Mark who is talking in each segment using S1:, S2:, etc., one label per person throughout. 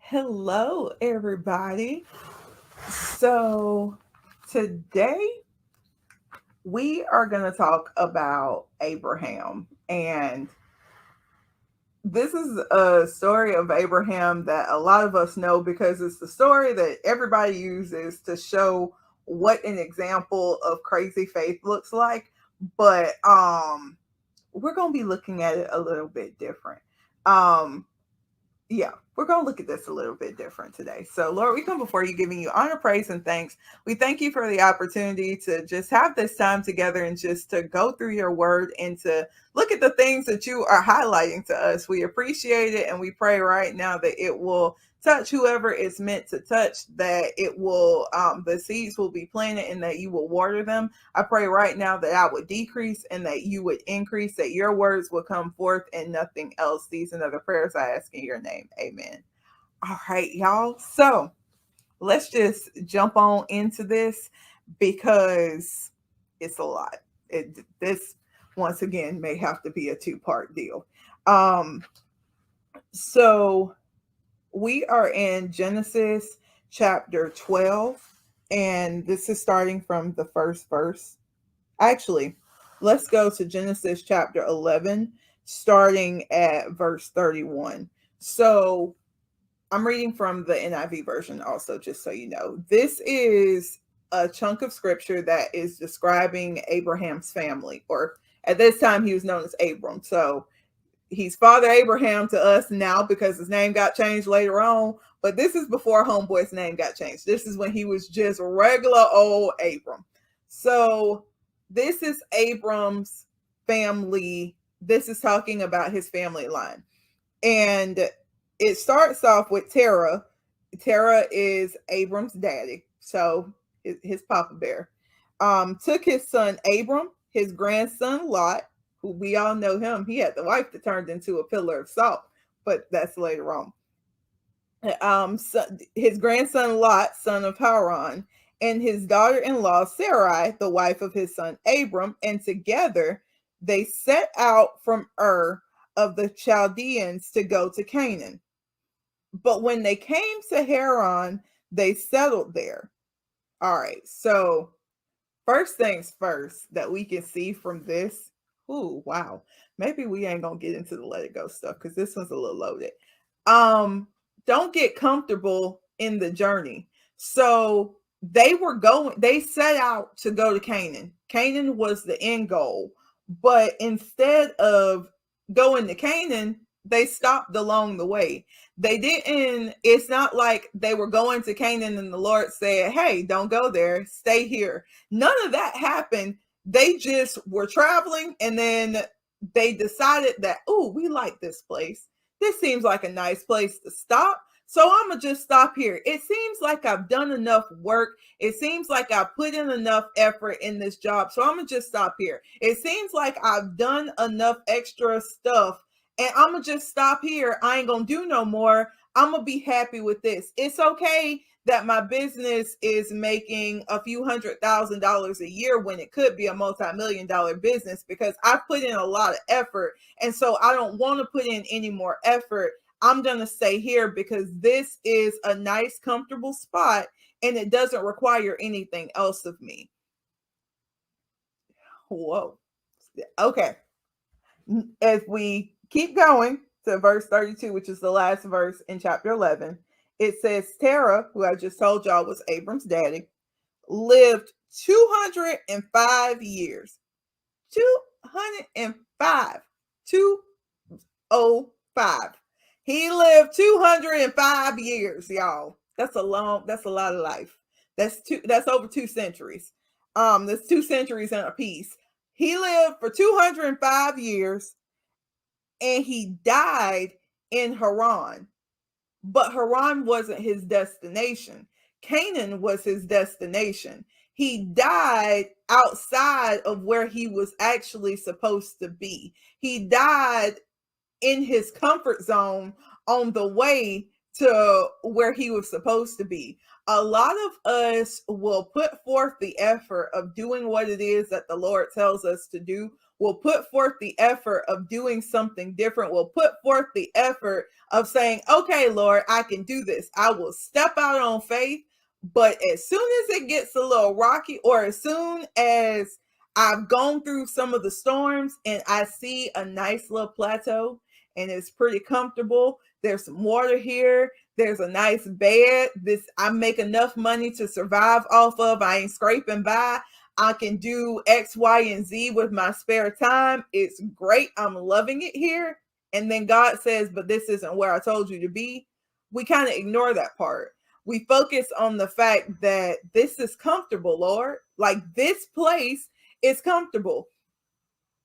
S1: Hello, everybody. So, today we are going to talk about Abraham. And this is a story of Abraham that a lot of us know because it's the story that everybody uses to show what an example of crazy faith looks like. But we're going to be looking at it a little bit different. Um, yeah, we're going to look at this a little bit different today. So, Lord, we come before you giving you honor, praise, and thanks. We thank you for the opportunity to just have this time together and just to go through your word and to look at the things that you are highlighting to us. We appreciate it and we pray right now that it will touch whoever it's meant to touch, that it will, the seeds will be planted and that you will water them. I pray right now that I would decrease and that you would increase, that your words will come forth and nothing else. These and other prayers I ask in your name. Amen. All right, y'all. So let's just jump on into this because it's a lot. This, once again, may have to be a two-part deal. Um, so we are in Genesis chapter 12, and this is starting from the first verse. Actually, let's go to Genesis chapter 11, starting at verse 31. So I'm reading from the NIV version also, just so you know. This is a chunk of scripture that is describing Abraham's family, or at this time he was known as Abram. So he's Father Abraham to us now because his name got changed later on. But this is before Homeboy's name got changed. This is when he was just regular old Abram. So this is Abram's family. This is talking about his family line. And it starts off with Terah. Terah is Abram's daddy. So his papa bear. Took his son Abram, his grandson Lot, who we all know him. He had the wife that turned into a pillar of salt, but that's later on. So his grandson Lot, son of Haran, and his daughter-in-law Sarai, the wife of his son Abram, and together they set out from Ur of the Chaldeans to go to Canaan. But when they came to Haran, they settled there. All right, so first things first that we can see from this. Ooh, wow. Maybe we ain't gonna get into the let it go stuff because this one's a little loaded. Um, don't get comfortable in the journey. So they set out to go to Canaan. Canaan was the end goal, but instead of going to Canaan, they stopped along the way. They didn't, it's not like they were going to Canaan and the Lord said, hey, don't go there, stay here. None of that happened. They just were traveling and then they decided that, oh, we like this place. This seems like a nice place to stop. So I'm going to just stop here. It seems like I've done enough work. It seems like I put in enough effort in this job. So I'm going to just stop here. It seems like I've done enough extra stuff and I'm going to just stop here. I ain't going to do no more. I'm going to be happy with this. It's okay that my business is making a few $100,000 a year when it could be a multi-million-dollar business because I put in a lot of effort. And so I don't want to put in any more effort. I'm going to stay here because this is a nice, comfortable spot and it doesn't require anything else of me. Whoa. Okay. As we keep going to verse 32, which is the last verse in chapter 11, it says Terah, who I just told y'all was Abram's daddy, lived 205 years. 205. 205. He lived 205 years, y'all. That's a lot of life. That's over 2 centuries. That's 2 centuries and a piece. He lived for 205 years and he died in Haran. But Haran wasn't his destination. Canaan was his destination. He died outside of where he was actually supposed to be. He died in his comfort zone on the way to where he was supposed to be. A lot of us will put forth the effort of doing what it is that the Lord tells us to do will put forth the effort of doing something different, will put forth the effort of saying, okay, Lord, I can do this. I will step out on faith. But as soon as it gets a little rocky, or as soon as I've gone through some of the storms and I see a nice little plateau and it's pretty comfortable, there's some water here, there's a nice bed, I make enough money to survive off of, I ain't scraping by, I can do X, Y, and Z with my spare time. It's great. I'm loving it here. And then God says, but this isn't where I told you to be. We kind of ignore that part. We focus on the fact that this is comfortable, Lord. Like, this place is comfortable.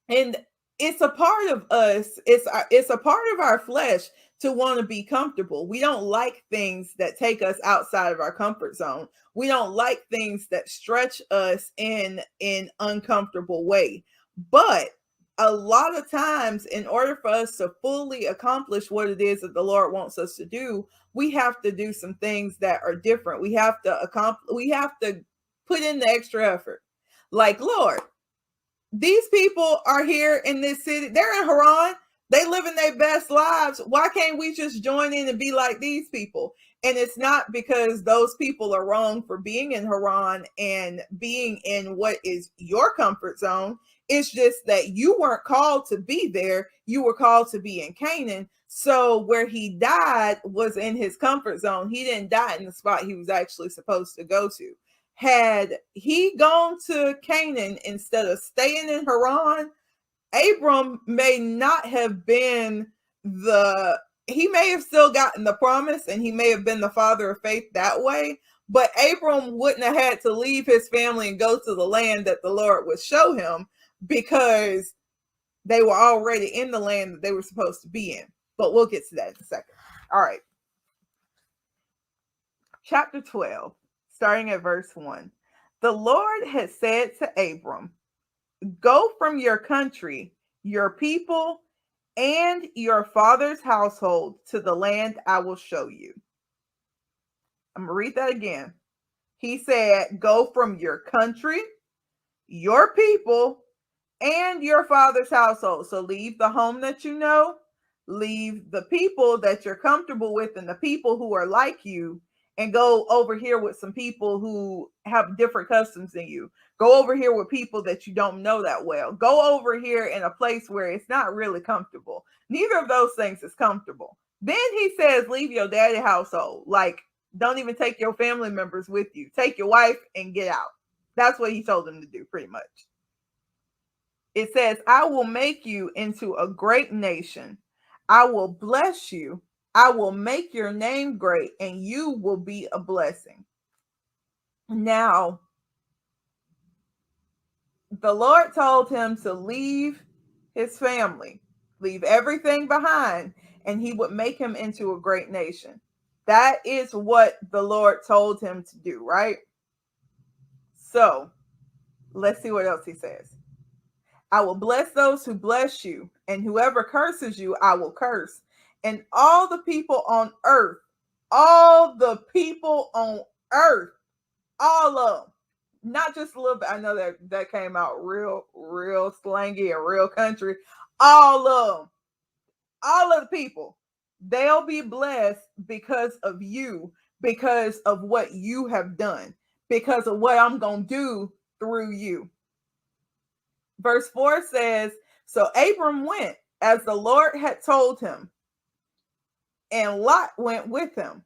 S1: And it's a part of us. It's a part of our flesh to want to be comfortable. We don't like things that take us outside of our comfort zone. We don't like things that stretch us in uncomfortable way. But a lot of times, in order for us to fully accomplish what it is that the Lord wants us to do, we have to do some things that are different. We have to put in the extra effort. Like, Lord, these people are here in this city. They're in Haran. They living their best lives. Why can't we just join in and be like these people? And it's not because those people are wrong for being in Haran and being in what is your comfort zone. It's just that you weren't called to be there. You were called to be in Canaan. So where he died was in his comfort zone. He didn't die in the spot he was actually supposed to go to. Had he gone to Canaan instead of staying in Haran, Abram may not have been he may have still gotten the promise and he may have been the father of faith that way, but Abram wouldn't have had to leave his family and go to the land that the Lord would show him, because they were already in the land that they were supposed to be in. But we'll get to that in a second. All right. Chapter 12, starting at verse 1. The Lord had said to Abram, go from your country, your people, and your father's household to the land I will show you. I'm going to read that again. He said, go from your country, your people, and your father's household. So leave the home that you know, leave the people that you're comfortable with and the people who are like you, and go over here with some people who have different customs than you. Go over here with people that you don't know that well. Go over here in a place where it's not really comfortable. Neither of those things is comfortable. Then he says, leave your daddy household. Like, don't even take your family members with you. Take your wife and get out. That's what he told them to do, pretty much. It says, I will make you into a great nation. I will bless you. I will make your name great, and you will be a blessing. Now, the Lord told him to leave his family, leave everything behind, and he would make him into a great nation. That is what the Lord told him to do, right? So, let's see what else he says. I will bless those who bless you, and whoever curses you, I will curse. And all the people on earth, all of them, not just a little bit. I know that came out real slangy and real country. All of the people, they'll be blessed because of you, because of what you have done, because of what I'm going to do through you. Verse 4 says, so Abram went as the Lord had told him, and Lot went with him.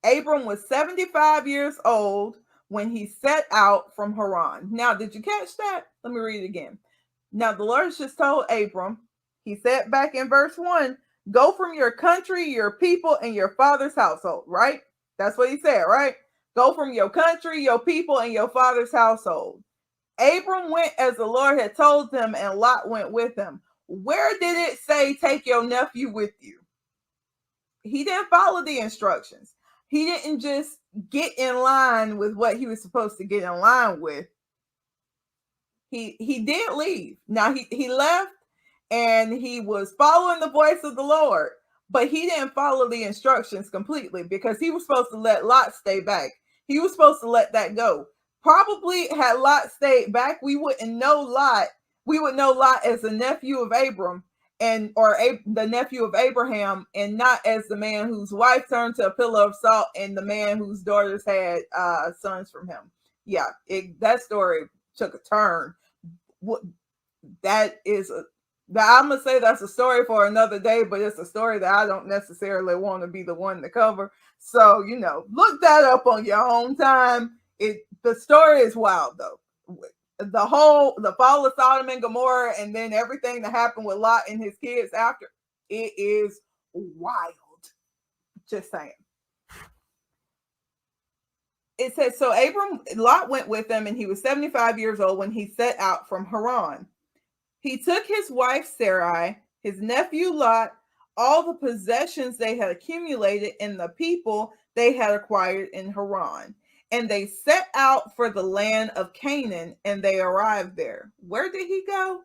S1: Abram was 75 years old when he set out from Haran. Now, did you catch that? Let me read it again. Now, the Lord just told Abram, he said back in verse 1, go from your country, your people, and your father's household, right? That's what he said, right? Go from your country, your people, and your father's household. Abram went as the Lord had told him, and Lot went with him. Where did it say take your nephew with you? He didn't follow the instructions. He didn't just get in line with what he was supposed to get in line with. He did leave. Now he left and he was following the voice of the Lord, but he didn't follow the instructions completely, because he was supposed to let Lot stay back. He was supposed to let that go. Probably had Lot stayed back, we wouldn't know Lot we would know Lot as the nephew of Abram the nephew of Abraham, and not as the man whose wife turned to a pillar of salt and the man whose daughters had sons from him. Yeah, that story took a turn. That is I'm gonna say that's a story for another day, but it's a story that I don't necessarily want to be the one to cover. So look that up on your own time. The story is wild though. The fall of Sodom and Gomorrah, and then everything that happened with Lot and his kids after, it is wild. Just saying. It says, so Lot went with them, and he was 75 years old when he set out from Haran. He took his wife Sarai, his nephew Lot, all the possessions they had accumulated, and the people they had acquired in Haran. And they set out for the land of Canaan, and they arrived there. Where did he go?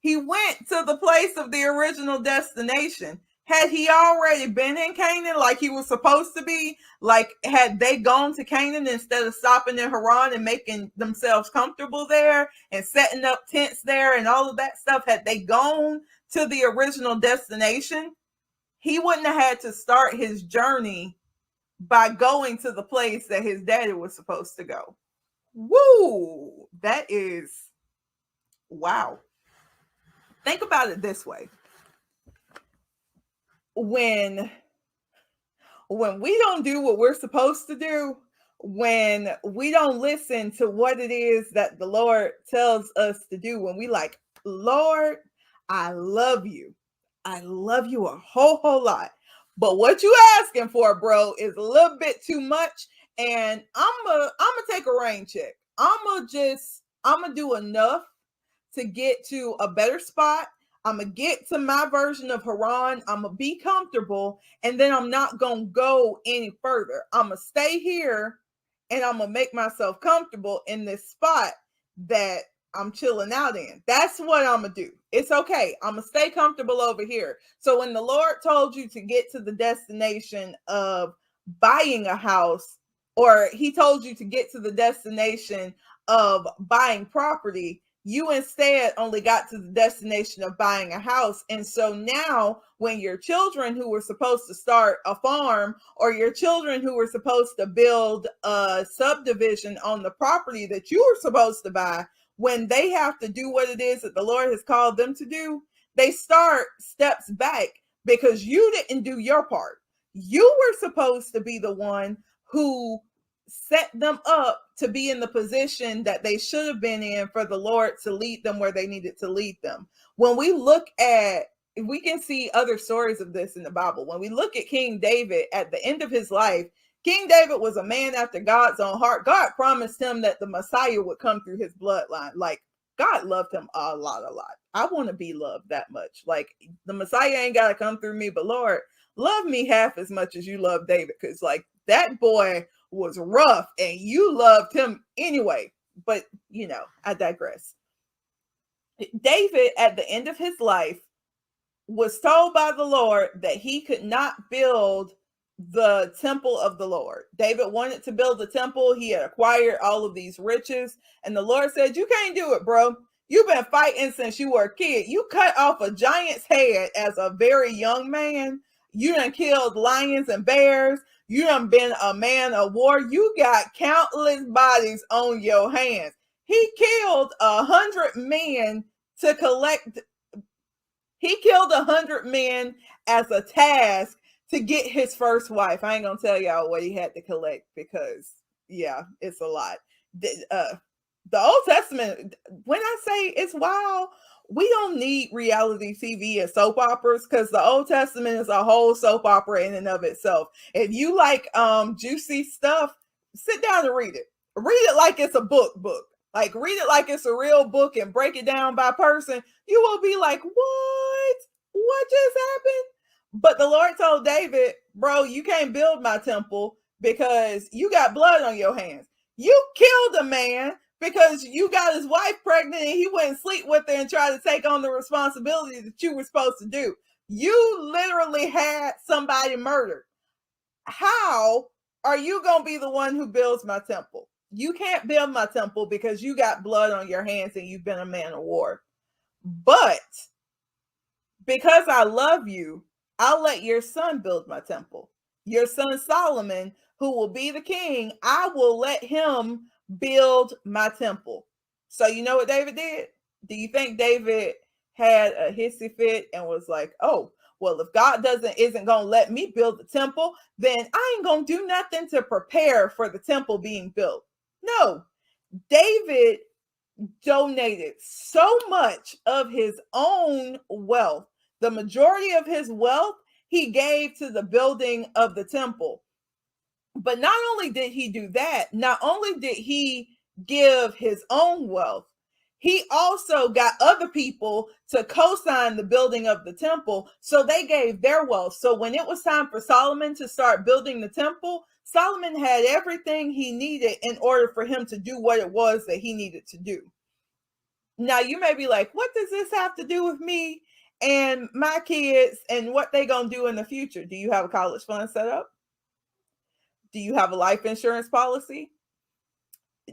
S1: He went to the place of the original destination. Had he already been in Canaan like he was supposed to be? Like, had they gone to Canaan instead of stopping in Haran and making themselves comfortable there and setting up tents there and all of that stuff? Had they gone to the original destination, he wouldn't have had to start his journey by going to the place that his daddy was supposed to go. Woo! That is wow. Think about it this way. When we don't do what we're supposed to do, when we don't listen to what it is that the Lord tells us to do, when we like, Lord, I love you. I love you a whole lot. But what you asking for, bro, is a little bit too much. And I'm gonna take a rain check. I'm gonna do enough to get to a better spot. I'm going to get to my version of Haran. I'm going to be comfortable, and then I'm not going to go any further. I'm going to stay here, and I'm going to make myself comfortable in this spot that I'm chilling out in. That's what I'm going to do. It's okay. I'm going to stay comfortable over here. So when the Lord told you to get to the destination of buying a house, or he told you to get to the destination of buying property, you instead only got to the destination of buying a house. And so now when your children who were supposed to start a farm, or your children who were supposed to build a subdivision on the property that you were supposed to buy, when they have to do what it is that the Lord has called them to do, they start steps back because you didn't do your part. You were supposed to be the one who set them up to be in the position that they should have been in for the Lord to lead them where they needed to lead them. When we look at, we can see other stories of this in the Bible. When we look at King David at the end of his life, King David was a man after God's own heart. God promised him that the Messiah would come through his bloodline. Like, God loved him a lot. I want to be loved that much. Like, the Messiah ain't got to come through me, but Lord, love me half as much as you love David. Because like, that boy was rough and you loved him anyway. But I digress. David at the end of his life was told by the Lord that he could not build the temple of the Lord. David wanted to build the temple. He had acquired all of these riches, and the Lord said, you can't do it, bro. You've been fighting since you were a kid. You cut off a giant's head as a very young man. You done killed lions and bears. You done been a man of war. You got countless bodies on your hands. He killed 100 men to collect. He killed 100 men as a task to get his first wife. I ain't gonna tell y'all what he had to collect because, yeah, it's a lot. The Old Testament, when I say it's wild, we don't need reality TV and soap operas because the Old Testament is a whole soap opera in and of itself. If you like juicy stuff, sit down and read it. Read it like it's a book. Like, read it like it's a real book and break it down by person. You will be like, what just happened? But the Lord told David, bro, you can't build my temple because you got blood on your hands. You killed a man because you got his wife pregnant and he wouldn't sleep with her and try to take on the responsibility that you were supposed to do. You literally had somebody murdered. How are you going to be the one who builds my temple? You can't build my temple because you got blood on your hands and you've been a man of war. But because I love you, I'll let your son build my temple. Your son Solomon, who will be the king, I will let him build my temple. So you know what David did? Do you think David had a hissy fit and was like, oh, well, if God isn't gonna let me build the temple, then I ain't gonna do nothing to prepare for the temple being built? No, David donated so much of his own wealth. The majority of his wealth he gave to the building of the temple. But not only did he do that, not only did he give his own wealth, he also got other people to co-sign the building of the temple. So they gave their wealth. So when it was time for Solomon to start building the temple, Solomon had everything he needed in order for him to do what it was that he needed to do. Now you may be like, what does this have to do with me and my kids and what they gonna do in the future? Do you have a college fund set up? Do you have a life insurance policy?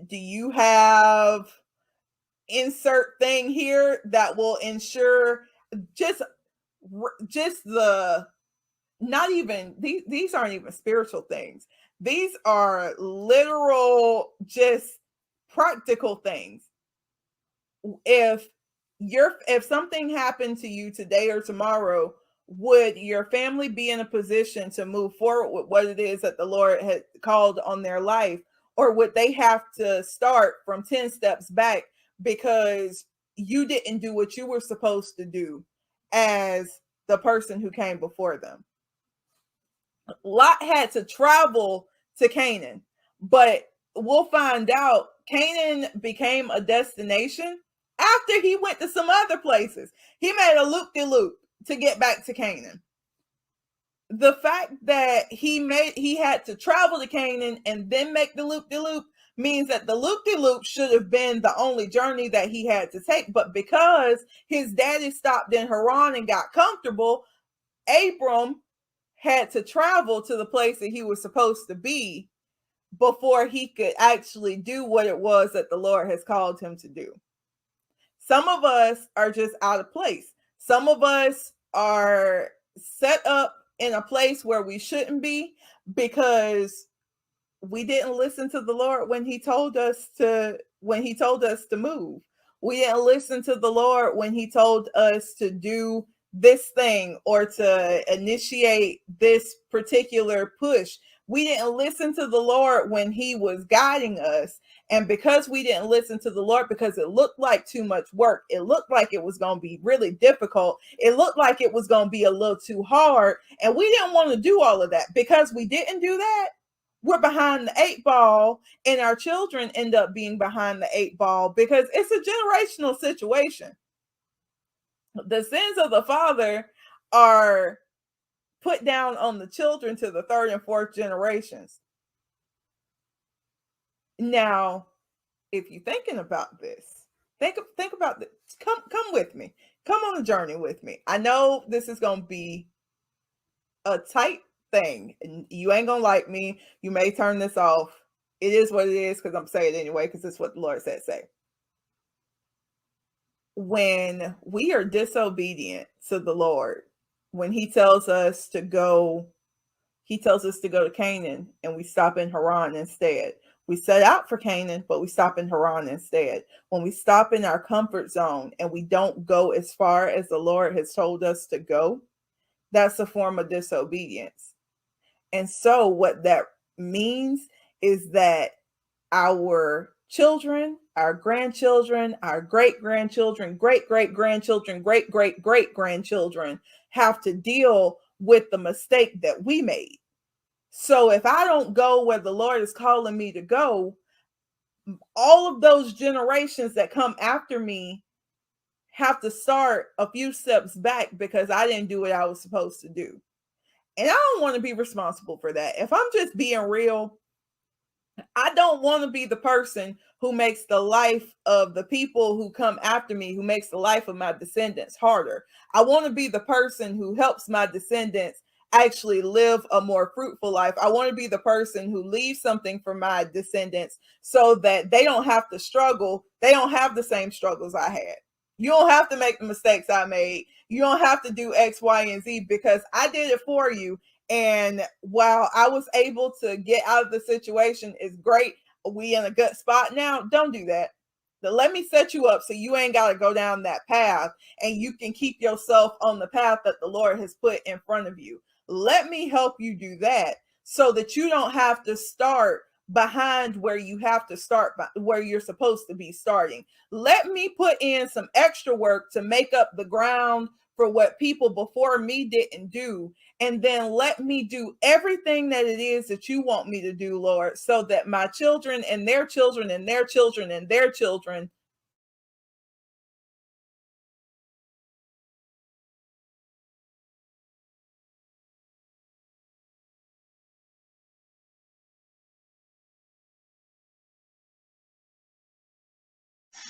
S1: Do you have insert thing here that will ensure just the not even these aren't even spiritual things. These are literal, just practical things. If something happened to you today or tomorrow, would your family be in a position to move forward with what it is that the Lord had called on their life, or would they have to start from 10 steps back because you didn't do what you were supposed to do as the person who came before them? Lot had to travel to Canaan, but we'll find out Canaan became a destination after he went to some other places. He made a loop-de-loop to get back to Canaan. The fact that he had to travel to Canaan and then make the loop-de-loop means that the loop-de-loop should have been the only journey that he had to take. But because his daddy stopped in Haran and got comfortable, Abram had to travel to the place that he was supposed to be before he could actually do what it was that the Lord has called him to do. Some of us are just out of place. Some of us are set up in a place where we shouldn't be because we didn't listen to the Lord when he told us to move. We didn't listen to the Lord when he told us to do this thing or to initiate this particular push. We didn't listen to the Lord when he was guiding us. And because we didn't listen to the Lord, because it looked like too much work, it looked like it was going to be really difficult, it looked like it was going to be a little too hard, and we didn't want to do all of that. Because we didn't do that, we're behind the 8 ball, and our children end up being behind the 8 ball because it's a generational situation. The sins of the father are put down on the children to the 3rd and 4th generations. Now, if you're thinking about this, think about this. Come with me. Come on a journey with me. I know this is going to be a tight thing, and you ain't going to like me. You may turn this off. It is what it is because I'm saying it anyway because it's what the Lord said say. When we are disobedient to the Lord, when he tells us to go to Canaan and we stop in Haran instead. We set out for Canaan, but we stop in Haran instead. When we stop in our comfort zone and we don't go as far as the Lord has told us to go, that's a form of disobedience. And so what that means is that our children, our grandchildren, our great-grandchildren, great-great-grandchildren, great-great-great-grandchildren have to deal with the mistake that we made. So if I don't go where the Lord is calling me to go, all of those generations that come after me have to start a few steps back because I didn't do what I was supposed to do. And I don't want to be responsible for that. If I'm just being real, I don't want to be the person who makes the life of the people who come after me, who makes the life of my descendants harder. I want to be the person who helps my descendants actually live a more fruitful life. I want to be the person who leaves something for my descendants so that they don't have to struggle. They don't have the same struggles I had. You don't have to make the mistakes I made. You don't have to do X, Y, and Z because I did it for you. And while I was able to get out of the situation, is great. We in a good spot now. Don't do that. Let me set you up so you ain't got to go down that path and you can keep yourself on the path that the Lord has put in front of you. Let me help you do that so that you don't have to start behind where you have to start, where you're supposed to be starting. Let me put in some extra work to make up the ground for what people before me didn't do. And then let me do everything that it is that you want me to do, Lord, so that my children and their children and their children and their children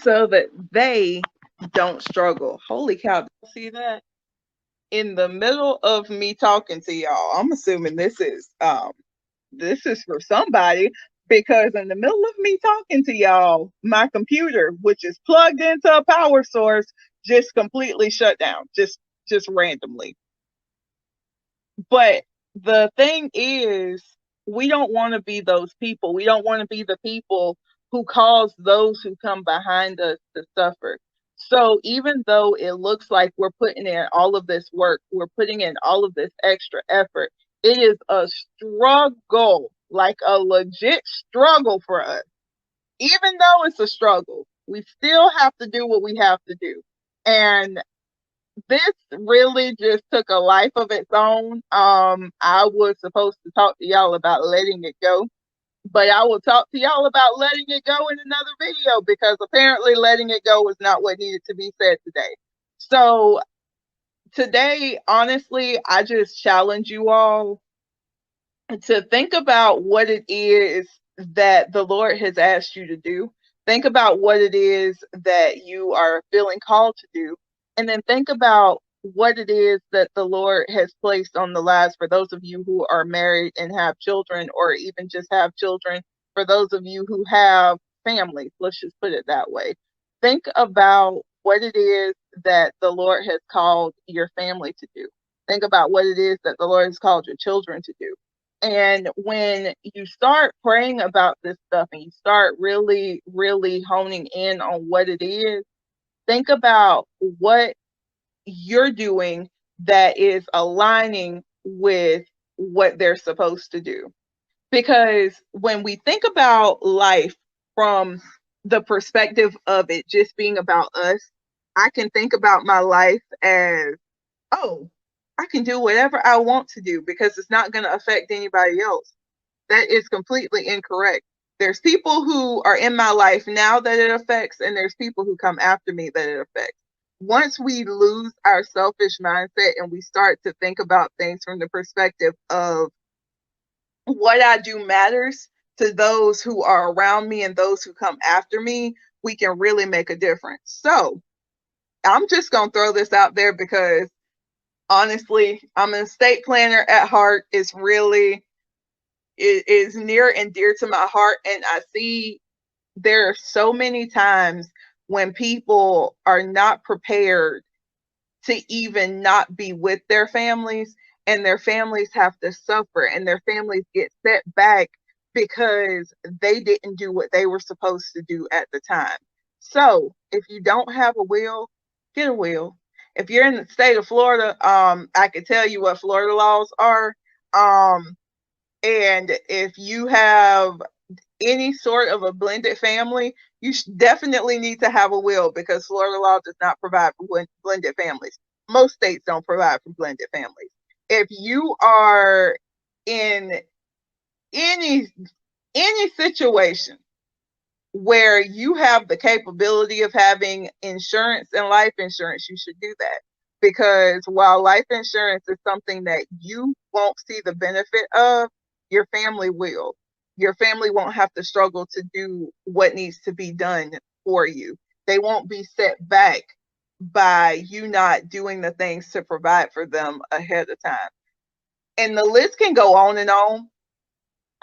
S1: so that they don't struggle. Holy cow. See that? In the middle of me talking to y'all, I'm assuming this is for somebody because in the middle of me talking to y'all, my computer, which is plugged into a power source, just completely shut down, just randomly. But the thing is, we don't want to be those people. We don't want to be the people who cause those who come behind us to suffer. So even though it looks like we're putting in all of this work, we're putting in all of this extra effort, it is a struggle, like a legit struggle for us. Even though it's a struggle, we still have to do what we have to do. And this really just took a life of its own. I was supposed to talk to y'all about letting it go, but I will talk to y'all about letting it go in another video because apparently letting it go was not what needed to be said today. So today, honestly, I just challenge you all to think about what it is that the Lord has asked you to do. Think about what it is that you are feeling called to do. And then think about what it is that the Lord has placed on the lives for those of you who are married and have children, or even just have children, for those of you who have families. Let's just put it that way. Think about what it is that the Lord has called your family to do. Think about what it is that the Lord has called your children to do. And when you start praying about this stuff and you start really, really honing in on what it is, think about what you're doing that is aligning with what they're supposed to do. Because when we think about life from the perspective of it just being about us, I can think about my life as, oh, I can do whatever I want to do because it's not going to affect anybody else. That is completely incorrect. There's people who are in my life now that it affects, and there's people who come after me that it affects. Once we lose our selfish mindset and we start to think about things from the perspective of what I do matters to those who are around me and those who come after me, we can really make a difference. So I'm just going to throw this out there because honestly, I'm an estate planner at heart. It's really, it is near and dear to my heart. And I see there are so many times when people are not prepared to even not be with their families, and their families have to suffer and their families get set back because they didn't do what they were supposed to do at the time. So if you don't have a will, get a will. If you're in the state of Florida, I can tell you what Florida laws are. And if you have any sort of a blended family, you definitely need to have a will because Florida law does not provide for blended families. Most states don't provide for blended families. If you are in any situation where you have the capability of having insurance and life insurance, you should do that. Because while life insurance is something that you won't see the benefit of, your family will. Your family won't have to struggle to do what needs to be done for you. They won't be set back by you not doing the things to provide for them ahead of time. And the list can go on and on.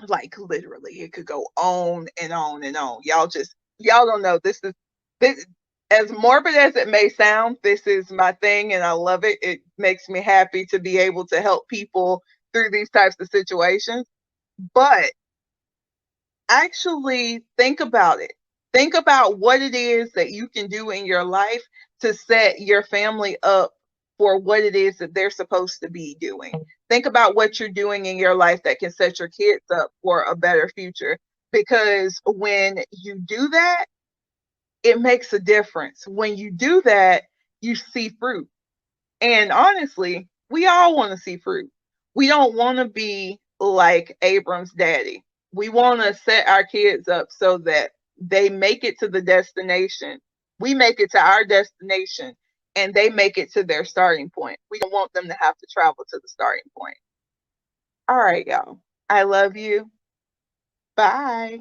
S1: Like literally, it could go on and on and on. Y'all don't know. This As morbid as it may sound, this is my thing and I love it. It makes me happy to be able to help people through these types of situations. But actually think about it. Think about what it is that you can do in your life to set your family up for what it is that they're supposed to be doing. Think about what you're doing in your life that can set your kids up for a better future. Because when you do that, it makes a difference. When you do that, you see fruit. And honestly, we all want to see fruit. We don't want to be like Abram's daddy. We want to set our kids up so that they make it to the destination. We make it to our destination and they make it to their starting point. We don't want them to have to travel to the starting point. All right, y'all. I love you. Bye.